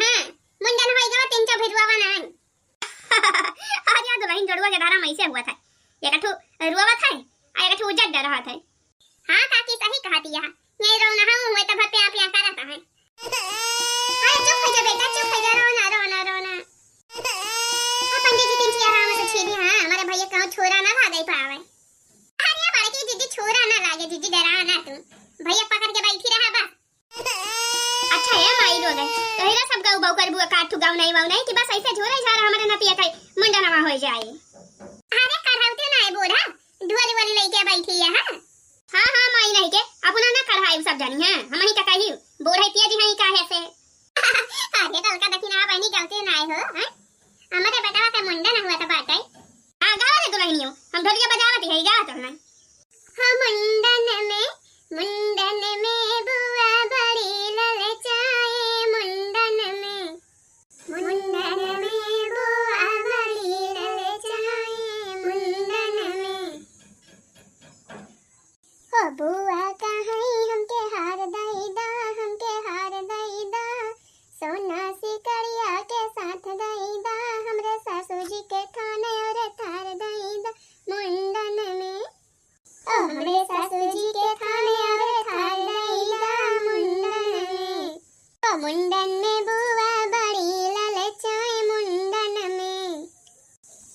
हां मुंडन होई गवा तीन चा भिरवा ना आज या दुल्हन जोड़वा के धारा में से हुआ था एक ठो रुवा था एक ठो उजट रहा था। हां काकी सही कहती है नहीं रोना हम हुए तब पे आप यहाँ करता है। अरे चुप हो जा बेटा चुप हो जा रोना रोना रोना पंडित जी तीन चिया से छीनी हां हमारे भैया कहूं छोरा ना भागई पावे। अरे बाड़े की दीदी छोरा ना लागे दीदी डरा ना तू भैया पकड़ के बैठी रहा बस। अच्छा है माई रो गए कहिला सब गाऊ बाऊ कर बुआ काट तू गाऊ नहीं कि बस ऐसे झोरे झारा हमारे नतिया kai मुंडनवा हो जाए। अरे करहउते ना है बूढ़ा ढोली वाली लेके बैठी है। हां हां माई नहीं के अपना ना करहाई सब जानी है हम ही का कही बूढ़ा तिया जी हई काहे से। अरे कल का दक्षिणा बहनी गलती ना हो हैं हमारे बेटा का मुंडन हुआ था बात है। हां गावा ले दुल्हनियो हम ढोलिया बजावती है गा तो ना। हां मुंडन में बुआ बड़ी ललचाए मुंडन में बुआ बड़ी ललचाए मुंडन में ओ बुआ कहाई हमके हार दईदा सोना सिकड़िया के साथ दईदा हमरे सासू जी के खाने और थार दईदा मुंडन में ओ हमरे सासू जी के खाने और थार दईदा मुंडन में ओ मुंडन में बुआ बड़ी ललचाए मुंडन में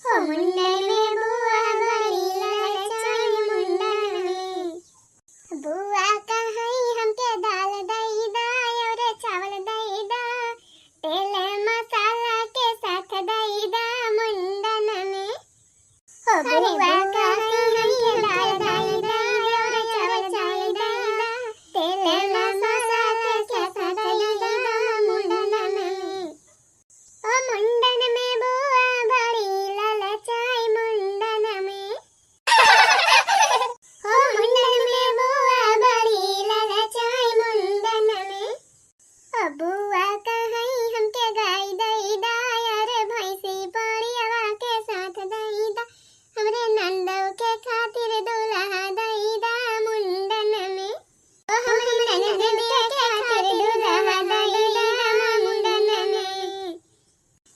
ओ मुंडन में बुआ बड़ी ललचाए मुंडन में बुआ कहाई हमके दाल दईदा और चावल दईदा तेल मसाला के साथ दईदा मुंडन में ओ बुआ कहाई हमके दाल दईदा और चावल दईदा तेल मसाला के साथ दईदा मुंडन में ओ मुंडन में बुआ बड़ी ललचाए मुंडन में ओ मुंडन में बुआ बड़ी ललचाए मुंडन में ओ बुआ कहाई हमके गाय दईदा अरे भैंसी पड़ियावा के साथ दईदा हमरे नंदो के खातिर दूल्हा दईदा मुंडन में ओ हमरे नंदो के खातिर दूल्हा दईदा मुंडन में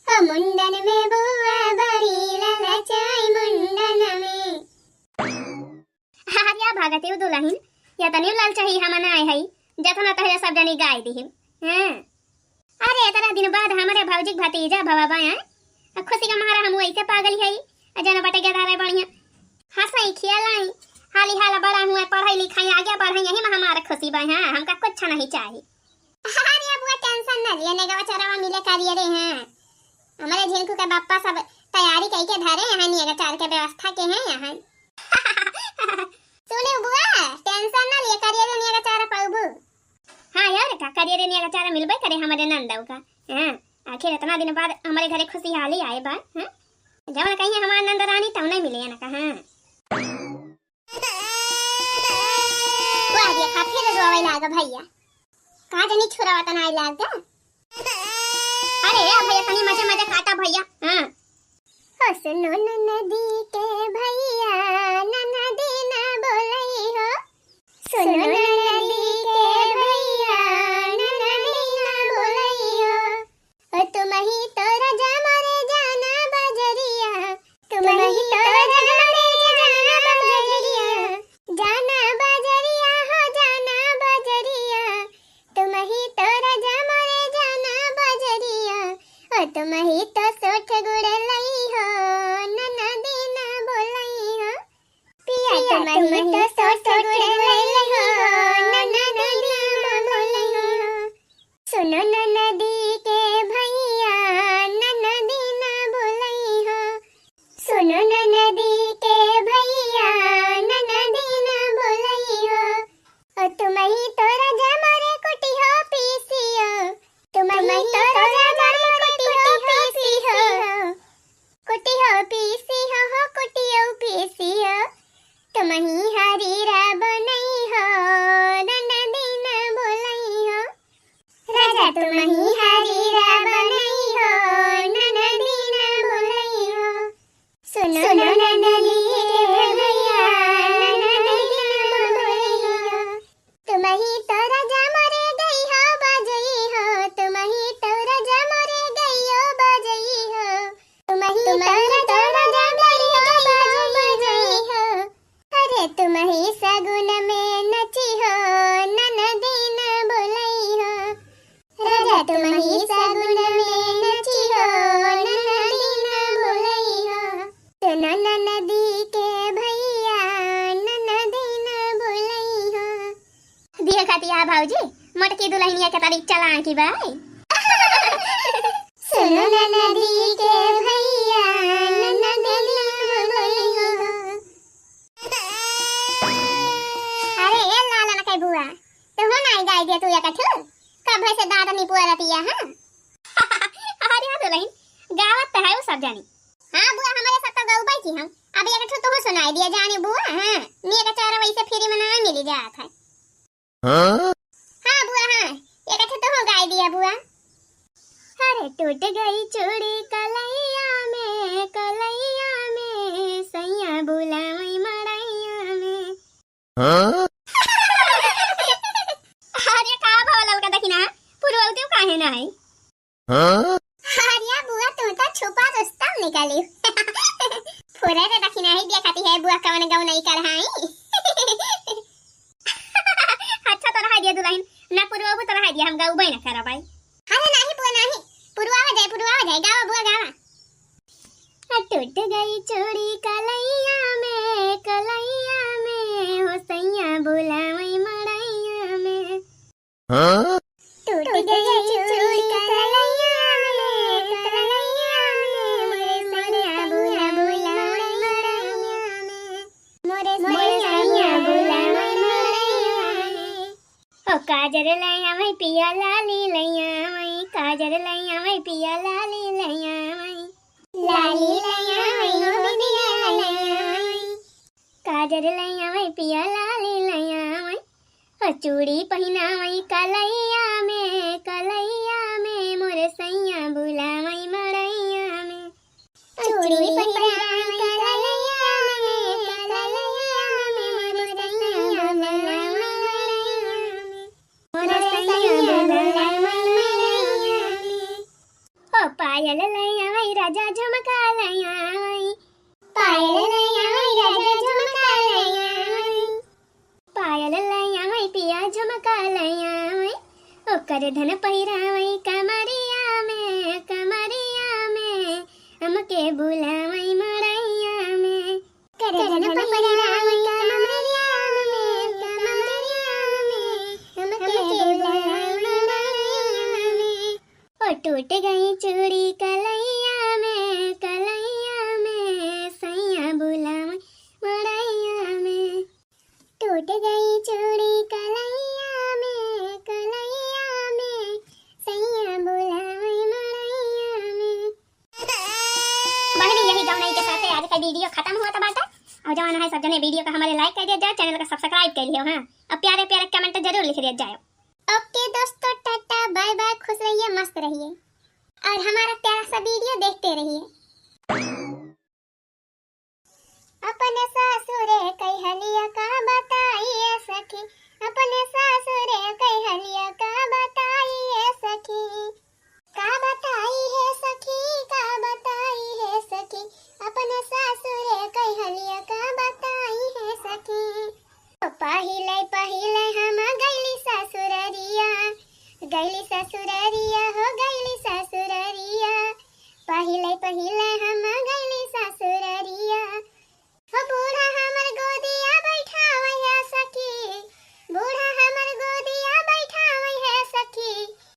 ओ मुंडन में बुआ बड़ी ललचाए मुंडन में। या भागते हो दुल्हन या तनी लाल चाहिए हमना आए हई जतना तहरे सब जनी गाय दी हैं। अरे इतना दिन बाद हमारे भौजी भतीजा भवाबा हैं खुशी का मारा हम ऐसे पागल हई जना बटे के धारे बढ़िया हंसई खियालाई हाली हाला बड़ा हुआ पढ़ाई लिखाई आगे बढ़ाई यही में हमारा खुशी बा है हमका कुछ नहीं चाहिए। अरे अब वो टेंशन न लिए नेगा चरावा मिले करिए रे हैं हमारे झिनकू के बाप्पा सब तैयारी कई के धारे यहाँ नियगा चार के व्यवस्था के हैं यहाँ। सुने बुआ टेंशन ना लिए करिए रे नियगा चारा पाऊबू। हां यार का करिए रे नियगा चारा मिलबे करे हमारे नंदऊ का हां आखिर इतना दिन बाद हमारे घरे खुशहाली आए बा हां जब कहीं हमार नंद रानी तब नहीं मिले ना कहां वाह ये काफी रोवे लागा भैया का जनी छुरावा त नहीं लागा। अरे भैया तनी मजे मजे काटा भैया हां ओ सुनो नदी के भैया नदी ना बोलई हो सुनो नदी के भैया नदी ना बोलई हो ओ तुम ही तो राजा मारे जाना बजरिया तुम ही तो राजा मारे जाना बजरिया जाना बजरिया हो जाना बजरिया तुम ही तो राजा मारे जाना बजरिया ओ तुम ही तो सोठ गुड़ लई हो नदी ना बोलई हो पिया तुम ही तो सोठ गुड़ लई हो नदी ना बोलई हो सुनो नदी के भैया नदी ना बोलई हो सुनो नदी के भैया नदी ना बोलई हो ओ तुम ही तो राजा मारे कुटी हो पीसियो तुम ही तो राजा मारे कुटी हो पीसी की दुल्हनिया के तारीख चला की भाई। सुनो ना नदी के भैया अरे ये लाला ना कई बुआ तो हो ना गाय दे तू या कठु कब से दादा नी पुआ रतिया हां। अरे दुल्हन गावत तो है वो सब जानी। हां बुआ हमारे साथ तो गऊ बाई थी हम अब ये कठु तो सुनाई दिया जानी बुआ। हां नी का चारा वैसे फ्री में ना मिल जात है। हां बुआ हां ये कठु तो हो गाय दिया बुआ। अरे टूट गई चूड़ी कलैया में सैया बुलावई मड़ैया में। अरे का बोलल का देखिना पुरवल के काहे ना है। अरे बुआ तू तो छुपा रुस्तम निकाली। पुरे रे देखिना है बिया खाती है बुआ कवन गाव नहीं कर हाई। अच्छा तो रहा दिया दुल्हन ना पुरवा तो रहा दिया हम गाव बई ना करा भाई। अरे नहीं बुआ नहीं पुरवा हो जाए गावा बुआ गावा। टूट गई चूड़ी कलैया में हो सैया बुलावई मड़ैया में। टूट गई चूड़ी कलैया में मोरे सैया बुलावई मड़ैया में मोरे सैया बुलावई मड़ैया में। ओ काजर लैया मैं पिया लाली लैया मैं काजर लैया मैं पिया लाली लैया मैं लाली लैया मैं ओ बिटिया लैया मैं काजर लैया मैं पिया लाली लैया मैं ओ चूड़ी पहिना मैं कलैया में मोरे सैया बुलावई मड़ैया में। चूड़ी पहिना मैं कलैया में मोरे सैया बुलावई मड़ैया में मोरे सैया बुलावई मड़ैया में। ओ पायल लैया मैं राजा झुमका लैया मैं पायल लैया मैं राजा झुमका लैया मैं पायल लैया मैं पिया झुमका लैया मैं ओकर धन पहिरा मैं कमरिया में हमके बुलावई मड़ैया में कर धन पहिरा मैं कमरिया में हमके बुलावई मड़ैया में। ओ टूट गई चूड़ी कलैया में सैया बुलावई मड़ैया में। टूट गई चूड़ी कलैया में सैया बुलावई मड़ैया में। बहनी यही गाने के साथ आज का वीडियो खत्म हुआ था बाटा। और जवान है सब जने वीडियो को हमारे लाइक कर दिया जाए चैनल को सब्सक्राइब कर लियो। हां अब प्यारे प्यारे कमेंट जरूर लिख दिया जाए। ओके दोस्तों टाटा बाय बाय खुश रहिए मस्त रहिए और हमारा प्यारा सा वीडियो देखते रहिए। अपने सासुरे कई हलिया का बताइए सखी अपने सासुरे कई हलिया का बताइए सखी का बताई है सखी अपने सासुरे कई हलिया का बताई है सखी। पहिले हम गईली ससुररिया हो गईली ससुररिया पहिले हम गईली ससुररिया हो बूढ़ा हमर गोदिया बैठावै है सखी बूढ़ा हमर गोदिया बैठावै है सखी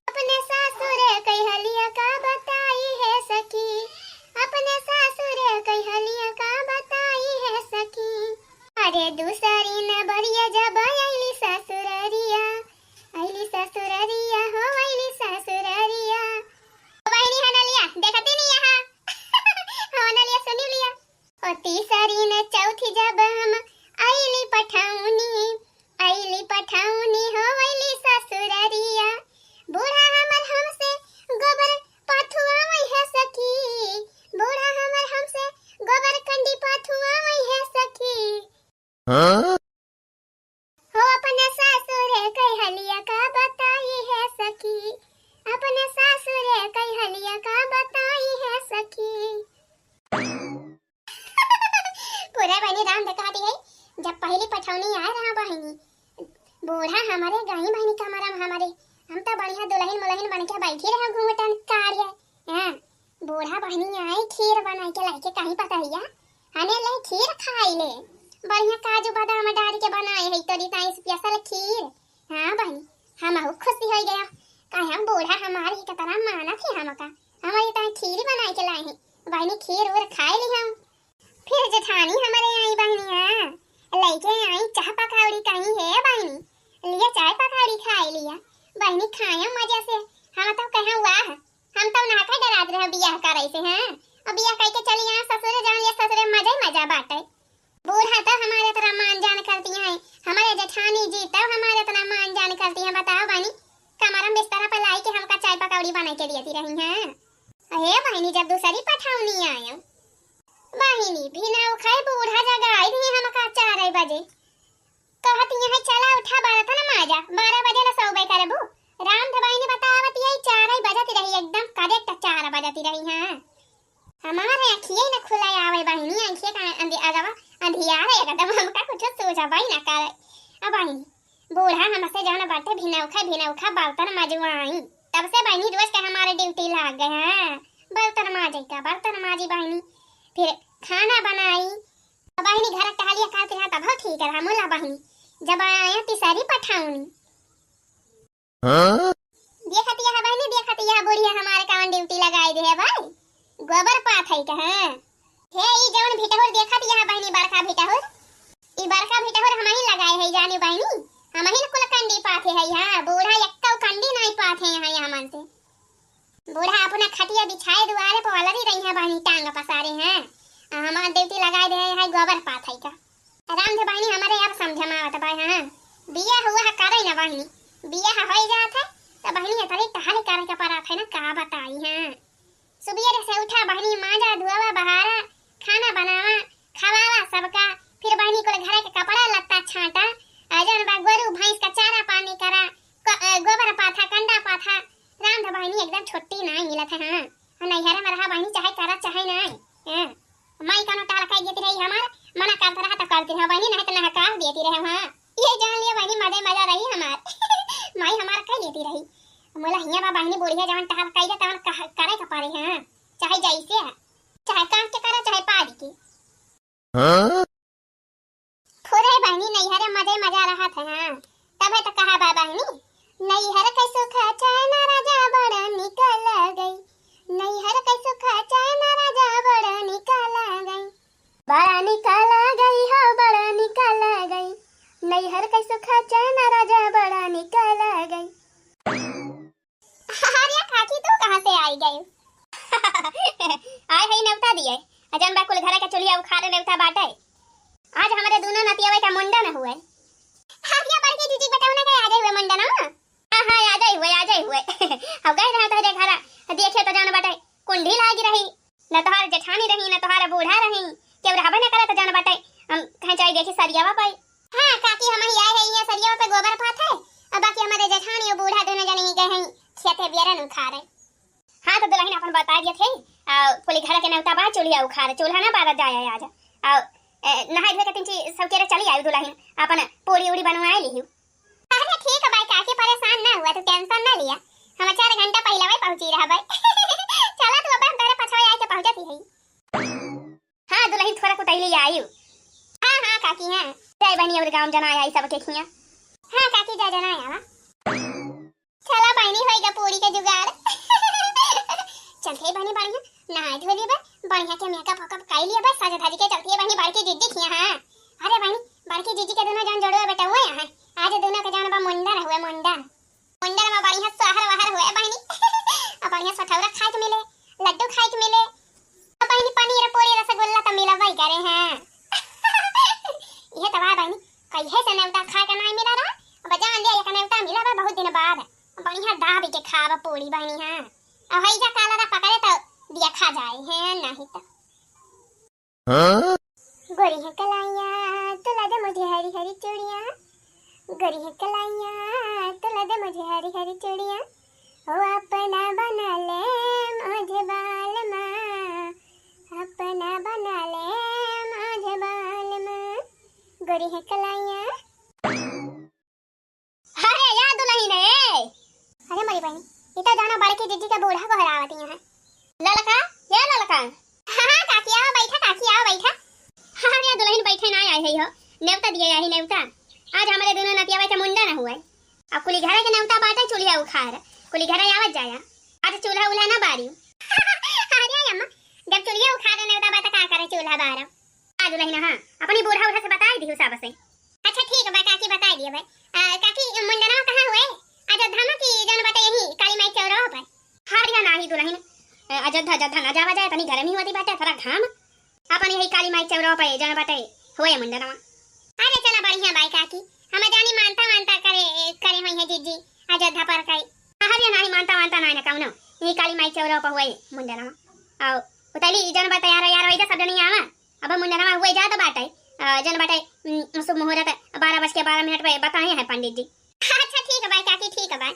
अपने सासुरे कई हलिया का बताई है सखी अपने सासुरे कई हलिया का बताई है सखी। अरे दूसरी न बढ़िया जब आईली ससुररिया हो आईली ससुररिया बहनी हनलिया देखती नहीं यहाँ हनलिया सुनी लिया। और तीसरी न चौथी जब हम आईली पठाउनी हो आईली ससुररिया बूढ़ा हमर हमसे गोबर पाथुआवै है सखी बूढ़ा हमर हमसे गोबर कंडी पाथुआवै है सखी। हो अपने सासुरे कई हलिया का बताई है सखी अपने सासुरे कई हलिया का बताई है सखी। पूरा बनी राम दिखाती है जब पहली पछौनी आए रहा बहनी बूढ़ा हमारे गाई बहनी कमरा हमारे हम तो बढ़िया दुल्हन बन के बैठी रहे घूंघटन कार्य। हां बूढ़ा बहनी आए खीर बनाई के लाके कहीं पता हिया हने ले खीर खाई ले बढ़िया काजू बादाम डाल के बनाए है तोरी ताई स्पेशल खीर। हां बहनी हम हो खुशी हो गया काहे हम बूढ़ा हमारी कितना माना थे हमका हमारी तो खीर बनाई के लाए हैं बहनी खीर और खाए ली हम फिर जेठानी हमारे आई बहनिया लेके आई चाय पकौड़ी कहीं है बहनी लिया चाय पकौड़ी खाए लिया बहनी खाए मजे से हम तो कहे वाह हम तो ना का डरात रहे बियाह करे से हैं अब बियाह कह के चली यहाँ ससुर जान ये ससुर मजा ही मजा बाटे बूढ़ा तो हमारे तरह मान जान करती हैं हमारे जेठानी जी तो हमारे तरह मान जान करती हैं बताओ बहनी कमरम बिस्तर पर लाई के हमका चाय पकौड़ी बना के देती रही हैं अरे बहनी जब दूसरी पठावनी आया बहनी बिना उखाए बूढ़ा जगह आई थी हमका 4 बजे कहती है चला उठा बर्तन माजा 12 बजे ला सो करबू राम धबाई ने बतावत यही 4 बजती रही एकदम करेक्ट 4 बजती रही हैं हमारे आँखिए न खुला आवे बहनी आँखिए का अगवा अंधियार है एकदम हमका कुछ सोचा भाई ना करे अब बहनी बूढ़ा हमसे जाना बाटे भिना उखा बर्तन मजवाई तब से बहनी रोज के हमारे ड्यूटी लग गए हैं बर्तन माजी बहनी फिर खाना बनाई बहनी घर टहलिया करते हैं तब ठीक रहा मोला बहनी जब आया तीसरी पठाऊनी देखती है बहनी बुढ़िया हमारे कावन ड्यूटी लगाई दे है भाई गोबर पात है कहां हे ई जवन भिटहुर देखत यहां बहनी बड़का भिटहुर ई बड़का भिटहुर हम ही लगाए है जाने बहनी हम ही कुल कंडी पाथे है यहां बूढ़ा एक्का कंडी नहीं पाथे यहां मन से बूढ़ा अपना खटिया बिछाए दुआरे पर वाला रही है बहनी टांग पसारे हैं हमार ड्यूटी लगाए दे है गोबर पात है का आराम से बहनी हमारे अब समझ में आवत बा हां बिया हुआ है करे ना बहनी बिया हो जात है तो बहनी तरे टहल करे के परात है ना का बताई हां सुबह से उठा बहनी माजा धुआवा बहारा खाना बनावा खवावा सबका फिर बहनी को घर के कपड़ा लत्ता छाटा अजन बा गोरु भैंस का चारा पानी करा गोबर पाथा कंडा पाथा राम ध बहनी एकदम छुट्टी नहीं मिलत है हां नैहरा में रहा बहनी चाहे करा चाहे नहीं हां माई कानो टाल खाई देती रही हमार मना करत रहा तो करती रहा बहनी नहीं तो ना का देती रहे हां ये जान लिया बहनी मजा रही हमार माई हमार कह देती रही मोला हिया बा बहनी बुढ़िया जवन टहल कइले तवन करे के पारे हैं चाहे जैसे चाहे काम के करा चाहे पारी की हां खुदे बहनी नैहरे मजा रहा था हां तबे तो कहा बा बहनी नैहर के सुख चैन राजा बड़ा निकल गई नैहर के सुख चैन राजा बड़ा निकल गई हो बड़ा निकल गई नैहर के सुख चैन राजा बड़ा निकल गई अरे काकी तू कहां से आई गई आए है नेवता दिए अजन बा कुल घर के चुलिया उखाड़े नेवता बाटे आज हमारे दोनों नतियावे का मुंडन हुए हां या बड़की दीदी बताओ ना के आ जाए हुए मुंडन हां आ जाए हुए अब गए रहा तो घर देखे तो जान बाटे कुंडी लागी रही न तोहार जेठानी रही न तोहार बूढ़ा रही के रहबे न करे तो जान बाटे हम कहीं जाई देखी सरियावा पाई हां काकी हम ही आए है ये सरियावा पे गोबर पात है अब बाकी हमारे जेठानी और बूढ़ा दोनों जने ही गए हैं खेते बियरन उखाड़े हां तो दुल्हन अपन बता दिए थे पुली घर के नेवता बा चुलिया उखाड़े चूल्हा ना बारत जाए आज नहाई धोए के तिनची सबकेरे चली आई दुल्हन अपन पूरी उड़ी बनवाए ली अरे ठीक है भाई काकी परेशान ना हुआ तो टेंशन ना लिया हम 4 घंटा पहले वही पहुंची रहा भाई चला तू अपन तेरे पछवाई आके पहुंचती है हां दुल्हन थोड़ा कुटैली आई हां काकी हां जय बहनी और गांव जना आई सब के खिया हां काकी जा जना आया चला बहनी होएगा पूरी के जुगाड़ चलते बहनी बढ़िया नहाए धो लिए बढ़िया के मेकअप वकअप काई लिए बस सज धज के चलती है बहनी बड़की जीजी खिया हां अरे बहनी बड़की जीजी के दोनों जान जोड़ो बेटा हुए हां आज दोनों के जान बा मुंडन हुए मुंडन में बढ़िया सोहर वहर हुए बहनी अब बढ़िया सठौरा खाए के मिले लड्डू खाए के मिले अब बहनी पनीर पूरी रसगुल्ला तो मिला भाई करे हैं ये तो बहनी कहिए से नेवता खा के नहीं मिला रहा अब जान दिया ये नेवता मिला बा बहुत दिन बाद बढ़िया दाब के खावा पूरी बहनी हां अब हई जा काला रा पकड़े तो दिया खा जाए हैं नहीं तो हां गोरी है कलाइया तुला दे मुझे हरी हरी चूड़ियां गोरी है कलाइया तुला दे मुझे हरी हरी चूड़ियां ओ अपना बना ले मुझे बाल मां अपना बना ले मुझे बाल मां गोरी है कलाइया अरे यार दुल्हन है अरे मरी बहनी इतना जाना बड़की जीजी का बूढ़ा को हरावती है ललका या ललका हां काकी आओ बैठा हां रे दुल्हन बैठे ना आई है हो नेवता दिए आई नेवता आज हमारे दोनों नतिया का मुंडन हुआ अब कुली घरे के नौता बाटे चूल्हा उखाड़ कुली घरे आवत जाया आज चूल्हा उल्हा ना बारी अरे अम्मा जब चूल्हा उखाड़ नौता बाटा का करे चूल्हा बारा आज नहीं हां अपनी बूढ़ा उठा से बता दी सब से। अच्छा ठीक है काकी बता दिए भाई काकी मुंडना कहां हुए अयोध्या में की जन बाटे यही काली माई चौराहा पर हारिया नाही दुल्हन अयोध्या ना जावा जाए तनी घर में होती बाटे थोड़ा घाम अपन यही काली माई चौराहा पर जन बाटे हुए मुंडना। अरे चला बढ़िया भाई काकी हम जानी मानता करे हुई है जीजी अयोध्या पर कई हरिया नहीं मानता नहीं ना कहूं ये काली माई चौराहा पर हुए मुंडना आओ उतली जन बाटे यार इधर सब नहीं आवा अब मुंडना हुए जा तो बाटे जन बाटे शुभ मुहूर्त 12:12 पे बताए हैं पंडित जी। अच्छा ठीक है भाई काकी ठीक है भाई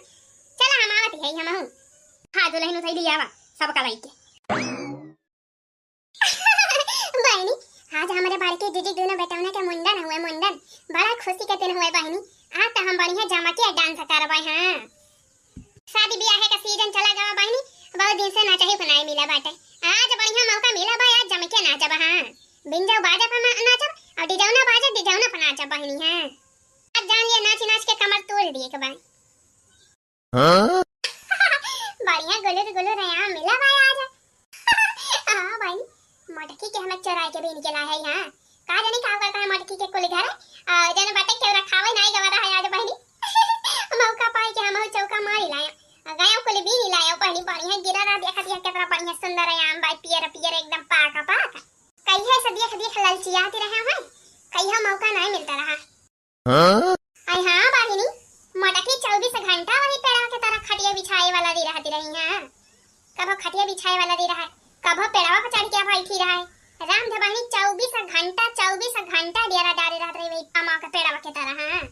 चला हम आवत है हम हूं हां दुल्हन उठै लिया आवा सब का लाइक बहनी आज हमारे बाल के जीजी दोनों बेटाओं के मुंडन हुए मुंडन बड़ा खुशी के दिन हुए बहनी आज तो हम बढ़िया जमा के डांस करवाए हां शादी ब्याह का सीजन चला गया बहनी बहुत दिन से नाचा ही बनाए मिला बाटे आज बढ़िया मौका मिला भाई आज जम के नाचब हां बिन जाओ बाजा पर नाचब और डिजाउना बाजा डिजाउना पर नाचब बहनी हां आज जान ये नाच के कमर तोड़ दिए के भाई हां बढ़िया गुलर रहा मिला भाई आज हां भाई मटकी के हमें चराई के भी निकला है यहां का जाने का करता है मटकी के कुल घर जन बाटे के रखावे नहीं गवा रहा है आज बहनी मौका पाई के हम चौका मारी लाया गया कुल भी नहीं लाया पहली बढ़िया गिरा रहा देखा दिया कितना बढ़िया सुंदर है आम भाई पियर एकदम पाका कई है सब देख ललचियाते रहे हैं कई मौका नहीं मिलता रहा हां हां बहिनी मटकी 24 घंटा वही पेड़ा के तरह खटिया बिछाए वाला दी रहती रही है कभो खटिया बिछाए वाला दी रहा कभो पेड़वा पर चढ़ के बैठी रहा है राम धबानी 24 घंटा डेरा डारे रहत रही वही अमा के पेड़वा के तरह हां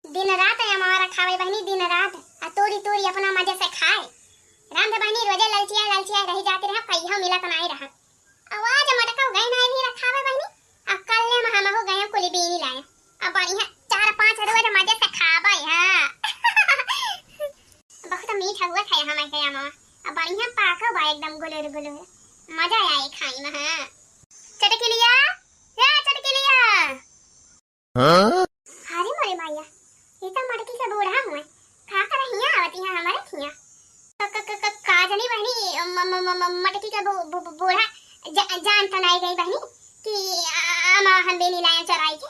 दिन रात हमारा खावे बहनी दिन रात आ तोरी अपना मजे से खाए राम धबानी रोजे ललचिया रही जाती रहा कहियो मिलत नहीं रहा आवाज मटका गए नहीं रखावे बहनी अक्कल ले हम हो गए कुली भी नहीं लाया अब बढ़िया 4-5 रोज मजे से खाबे हां बहुत मीठा हुआ खाया हमें के मामा अब बढ़िया पाका बा एकदम गुलर मजा आए खाई में हां चटकिलिया हां अरे मोरे भैया ये तो मटकी से बूढ़ा हुए खा कर हिया आवती है हमारे थिया का जानी बहनी मटकी का बूढ़ा जान तो नहीं गई बहनी कि आमा हम बेनी लाया चराई के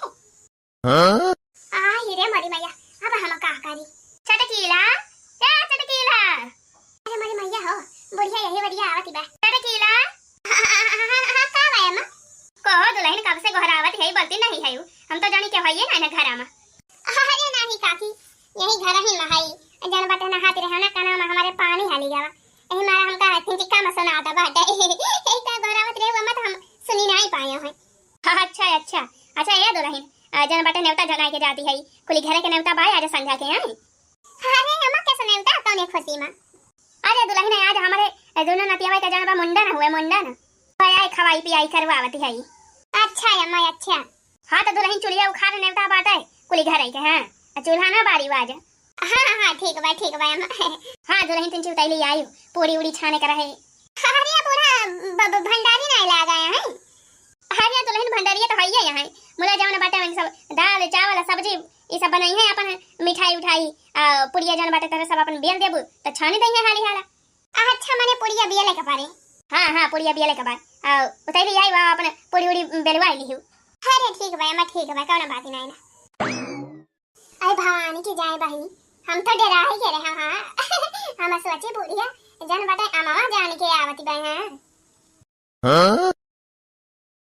हीरे मरी मैया अब हम का करी चटकीला अरे मरी मैया हो बुढ़िया यही बढ़िया आवती बा चटकीला का भाई अम्मा कहो दुल्हन कब से घर आवत है बोलती नहीं है हम तो जानी के होइए ना घर में अरे नहीं काकी यही घर ही में है जन बाटे नहाते रहे ना काना में हमारे पानी हाली जावा एही मारा हमका चिक्का में सुनाता बाटे एक घर आवत रहे मत हम सुनी नहीं पाए हैं अच्छा ये दुल्हन जन बाटे नेवता जगाए के जाती है कुली घरे के नेवता बाय आज संध्या के आई अरे अम्मा कैसे नेवता कौन खुशी में अरे दुल्हन आज हमारे दोनों नतिया का जन बा मुंडन हुए मुंडन भाई खवाई पियाई करवावती है। अच्छा अम्मा अच्छा हां तो दुल्हन चूल्हा उखाड़ नेवता बाटे कुली घरे के हां चूल्हा ना बारी वाज हां ठीक है अम्मा हां दुल्हन तिन उतैली आई पूरी उड़ी छाने कर रहे अरे पूरा भंडारी नहीं लगा है अरे दुल्हन भंडारी तो है यहां मुला जावन बाटे में सब दाल चावल सब्जी ये सब बनाई है अपन मिठाई उठाई पुड़िया जन बाटे तरह सब अपन बेल देबू तो छानी दई है हाली हाला अच्छा माने पुड़िया बेले के पारे हां पुड़िया बेले के बाद उतैली आई अपन पुड़ी उड़ी बेलवाई लिहू अरे ठीक है अम्मा ठीक है कौन बात नहीं ना अरे भवानी की जाए बहनी हम तो डरा ही के रहे हां हम सोचे बुढ़िया जन बाटे अम्मा जान के आवती बहन हां